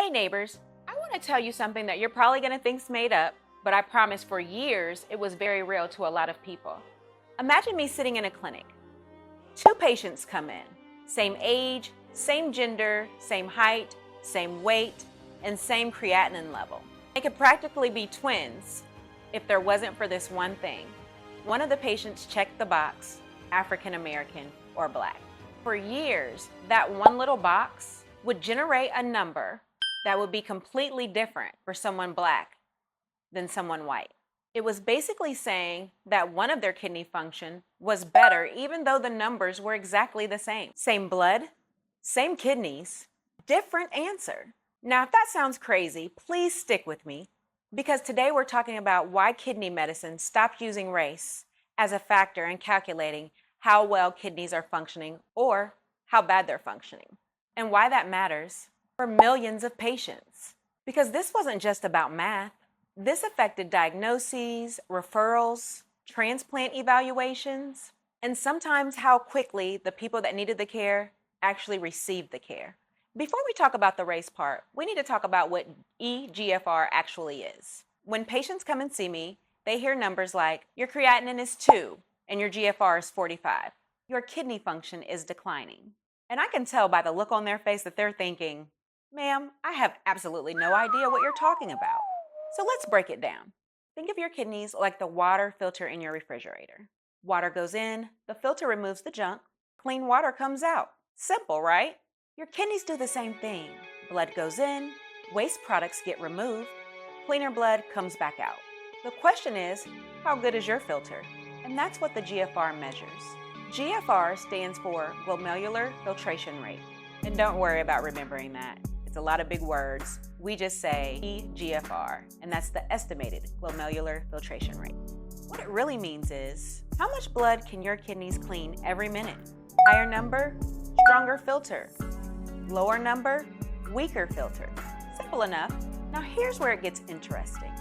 Hey neighbors, I want to tell you something that you're probably going to think's made up, but I promise for years it was very real to a lot of people. Imagine me sitting in a clinic. Two patients come in, same age, same gender, same height, same weight, and same creatinine level. They could practically be twins if there wasn't for this one thing. One of the patients checked the box, African American or Black. For years, that one little box would generate a number that would be completely different for someone Black than someone white. It was basically saying that one of their kidney function was better even though the numbers were exactly the same. Same blood, same kidneys, different answer. Now, if that sounds crazy, please stick with me because today we're talking about why kidney medicine stopped using race as a factor in calculating how well kidneys are functioning or how bad they're functioning, and why that matters for millions of patients. Because this wasn't just about math. This affected diagnoses, referrals, transplant evaluations, and sometimes how quickly the people that needed the care actually received the care. Before we talk about the race part, we need to talk about what eGFR actually is. When patients come and see me, they hear numbers like, your creatinine is 2 and your GFR is 45. Your kidney function is declining. And I can tell by the look on their face that they're thinking, ma'am, I have absolutely no idea what you're talking about. So let's break it down. Think of your kidneys like the water filter in your refrigerator. Water goes in, the filter removes the junk, clean water comes out. Simple, right? Your kidneys do the same thing. Blood goes in, waste products get removed, cleaner blood comes back out. The question is, how good is your filter? And that's what the GFR measures. GFR stands for glomerular filtration rate. And don't worry about remembering that. It's a lot of big words. We just say eGFR, and that's the estimated glomerular filtration rate. What it really means is, how much blood can your kidneys clean every minute? Higher number, stronger filter. Lower number, weaker filter. Simple enough. Now here's where it gets interesting.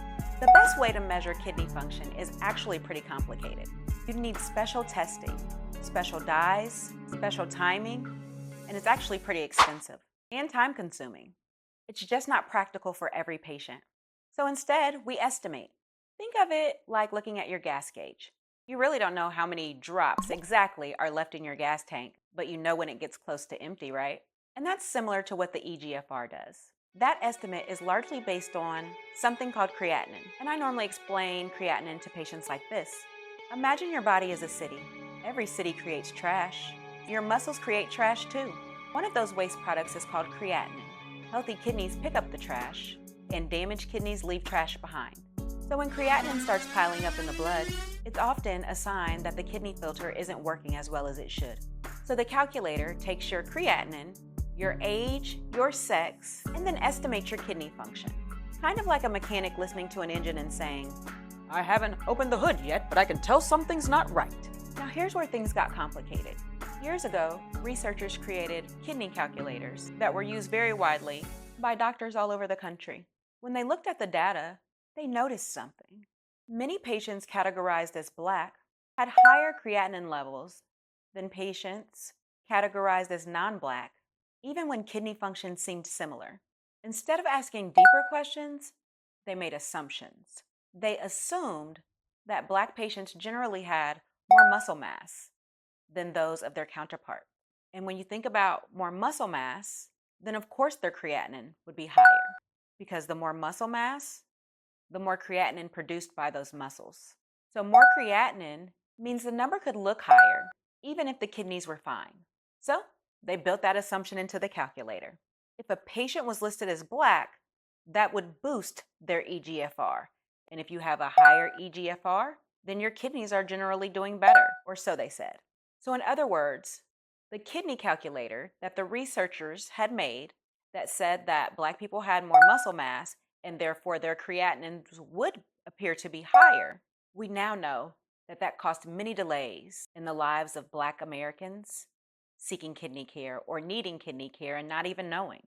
The best way to measure kidney function is actually pretty complicated. You need special testing, special dyes, special timing, and it's actually pretty expensive and time-consuming. It's just not practical for every patient. So instead, we estimate. Think of it like looking at your gas gauge. You really don't know how many drops exactly are left in your gas tank, but you know when it gets close to empty, right? And that's similar to what the eGFR does. That estimate is largely based on something called creatinine. And I normally explain creatinine to patients like this. Imagine your body is a city. Every city creates trash. Your muscles create trash too. One of those waste products is called creatinine. Healthy kidneys pick up the trash, and damaged kidneys leave trash behind. So when creatinine starts piling up in the blood, it's often a sign that the kidney filter isn't working as well as it should. So the calculator takes your creatinine, your age, your sex, and then estimates your kidney function. Kind of like a mechanic listening to an engine and saying, I haven't opened the hood yet, but I can tell something's not right. Now here's where things got complicated. Years ago, researchers created kidney calculators that were used very widely by doctors all over the country. When they looked at the data, they noticed something. Many patients categorized as Black had higher creatinine levels than patients categorized as non-Black, even when kidney function seemed similar. Instead of asking deeper questions, they made assumptions. They assumed that Black patients generally had more muscle mass than those of their counterpart. And when you think about more muscle mass, then of course their creatinine would be higher, because the more muscle mass, the more creatinine produced by those muscles. So more creatinine means the number could look higher, even if the kidneys were fine. So they built that assumption into the calculator. If a patient was listed as Black, that would boost their eGFR. And if you have a higher eGFR, then your kidneys are generally doing better, or so they said. So in other words, the kidney calculator that the researchers had made that said that Black people had more muscle mass and therefore their creatinines would appear to be higher, we now know that that caused many delays in the lives of Black Americans seeking kidney care or needing kidney care and not even knowing.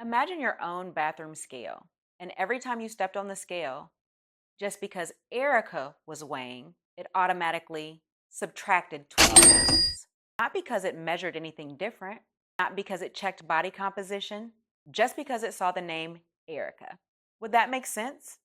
Imagine your own bathroom scale, and every time you stepped on the scale, just because Erica was weighing, it automatically subtracted 20 pounds. Not because it measured anything different, not because it checked body composition, just because it saw the name Erica. Would that make sense?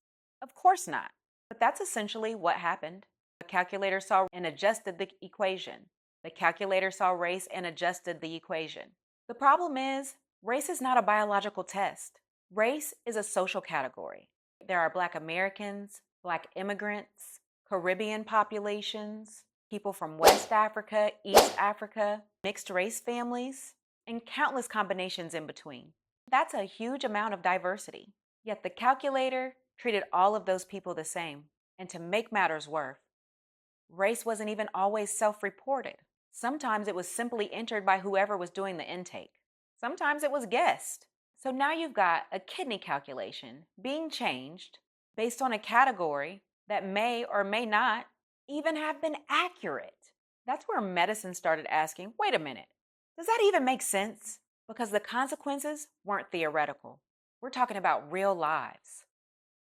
Of course not. But that's essentially what happened. The calculator saw and adjusted the equation. The calculator saw race and adjusted the equation. The problem is, race is not a biological test. Race is a social category. There are Black Americans, Black immigrants, Caribbean populations, people from West Africa, East Africa, mixed race families, and countless combinations in between. That's a huge amount of diversity. Yet the calculator treated all of those people the same. And to make matters worse, race wasn't even always self-reported. Sometimes it was simply entered by whoever was doing the intake. Sometimes it was guessed. So now you've got a kidney calculation being changed based on a category that may or may not even have been accurate. That's where medicine started asking, wait a minute, does that even make sense? Because the consequences weren't theoretical. We're talking about real lives,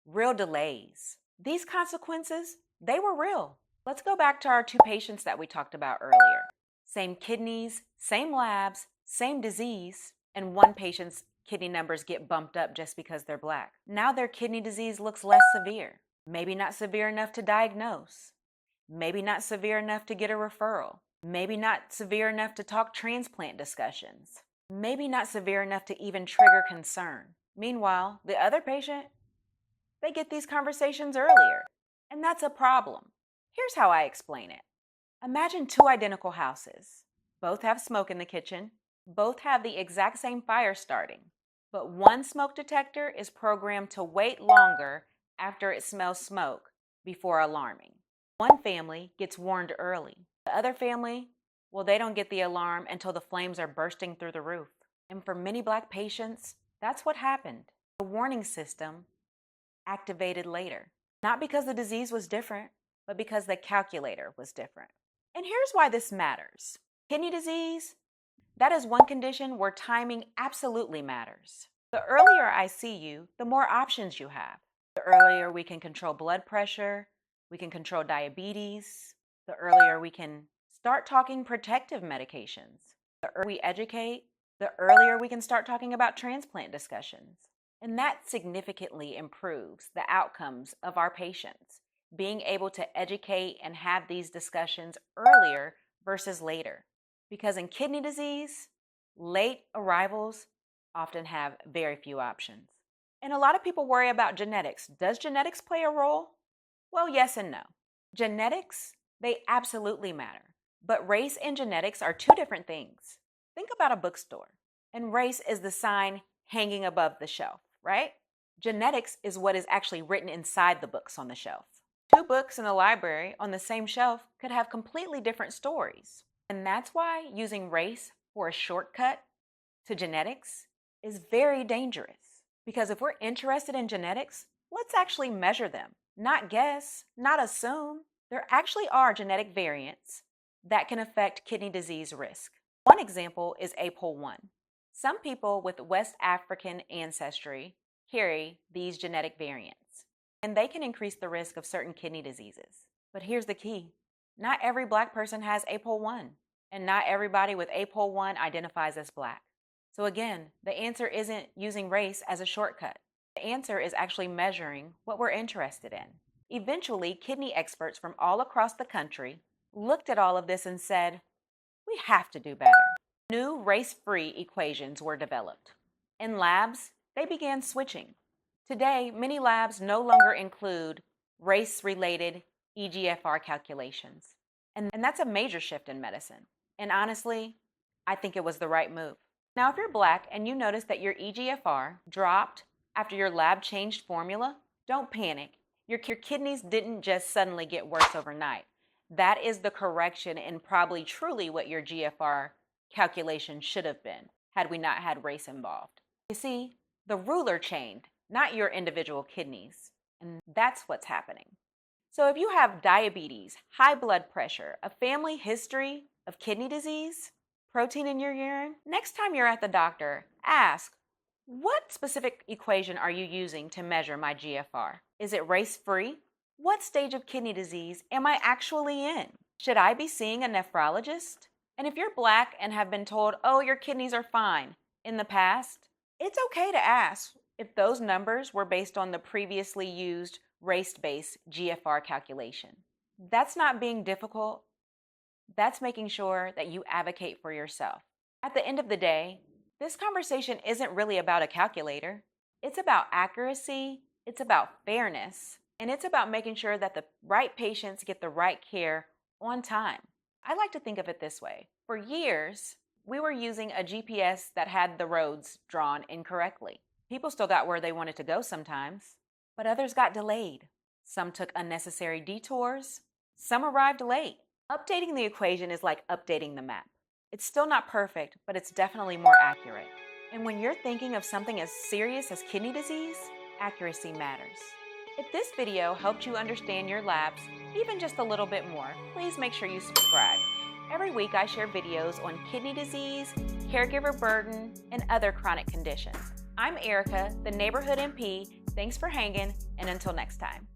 real delays. These consequences, they were real. Let's go back to our two patients that we talked about earlier. Same kidneys, same labs, same disease, and one patient's kidney numbers get bumped up just because they're Black. Now their kidney disease looks less severe. Maybe not severe enough to diagnose. Maybe not severe enough to get a referral. Maybe not severe enough to talk transplant discussions. Maybe not severe enough to even trigger concern. Meanwhile, the other patient, they get these conversations earlier. And that's a problem. Here's how I explain it. Imagine two identical houses. Both have smoke in the kitchen. Both have the exact same fire starting. But one smoke detector is programmed to wait longer after it smells smoke before alarming. One family gets warned early. The other family, well, they don't get the alarm until the flames are bursting through the roof. And for many Black patients, that's what happened. The warning system activated later. Not because the disease was different, but because the calculator was different. And here's why this matters. Kidney disease, that is one condition where timing absolutely matters. The earlier I see you, the more options you have. The earlier we can control blood pressure, we can control diabetes, the earlier we can start talking protective medications. The earlier we educate, the earlier we can start talking about transplant discussions. And that significantly improves the outcomes of our patients, being able to educate and have these discussions earlier versus later. Because in kidney disease, late arrivals often have very few options. And a lot of people worry about genetics. Does genetics play a role? Well, yes and no. Genetics, they absolutely matter. But race and genetics are two different things. Think about a bookstore, and race is the sign hanging above the shelf, right? Genetics is what is actually written inside the books on the shelf. Two books in the library on the same shelf could have completely different stories. And that's why using race for a shortcut to genetics is very dangerous. Because if we're interested in genetics, let's actually measure them. Not guess, not assume. There actually are genetic variants that can affect kidney disease risk. One example is APOL1. Some people with West African ancestry carry these genetic variants, and they can increase the risk of certain kidney diseases. But here's the key. Not every Black person has APOL1, and not everybody with APOL1 identifies as Black. So again, the answer isn't using race as a shortcut. The answer is actually measuring what we're interested in. Eventually, kidney experts from all across the country looked at all of this and said, we have to do better. New race-free equations were developed. In labs, they began switching. Today, many labs no longer include race-related eGFR calculations. And that's a major shift in medicine. And honestly, I think it was the right move. Now, if you're Black and you notice that your eGFR dropped after your lab changed formula, don't panic. Your kidneys didn't just suddenly get worse overnight. That is the correction and probably truly what your GFR calculation should have been had we not had race involved. You see, the ruler changed, not your individual kidneys. And that's what's happening. So if you have diabetes, high blood pressure, a family history of kidney disease, protein in your urine, next time you're at the doctor, ask, what specific equation are you using to measure my GFR? Is it race-free? What stage of kidney disease am I actually in? Should I be seeing a nephrologist? And if you're Black and have been told, oh, your kidneys are fine in the past, It's okay to ask if those numbers were based on the previously used race-based GFR calculation. That's not being difficult. That's making sure that you advocate for yourself. At the end of the day, this conversation isn't really about a calculator. It's about accuracy, it's about fairness, and it's about making sure that the right patients get the right care on time. I like to think of it this way. For years, we were using a GPS that had the roads drawn incorrectly. People still got where they wanted to go sometimes, but others got delayed. Some took unnecessary detours, some arrived late. Updating the equation is like updating the map. It's still not perfect, but it's definitely more accurate. And when you're thinking of something as serious as kidney disease, accuracy matters. If this video helped you understand your labs even just a little bit more, please make sure you subscribe. Every week I share videos on kidney disease, caregiver burden, and other chronic conditions. I'm Erica, the neighborhood MP. Thanks for hanging, and until next time.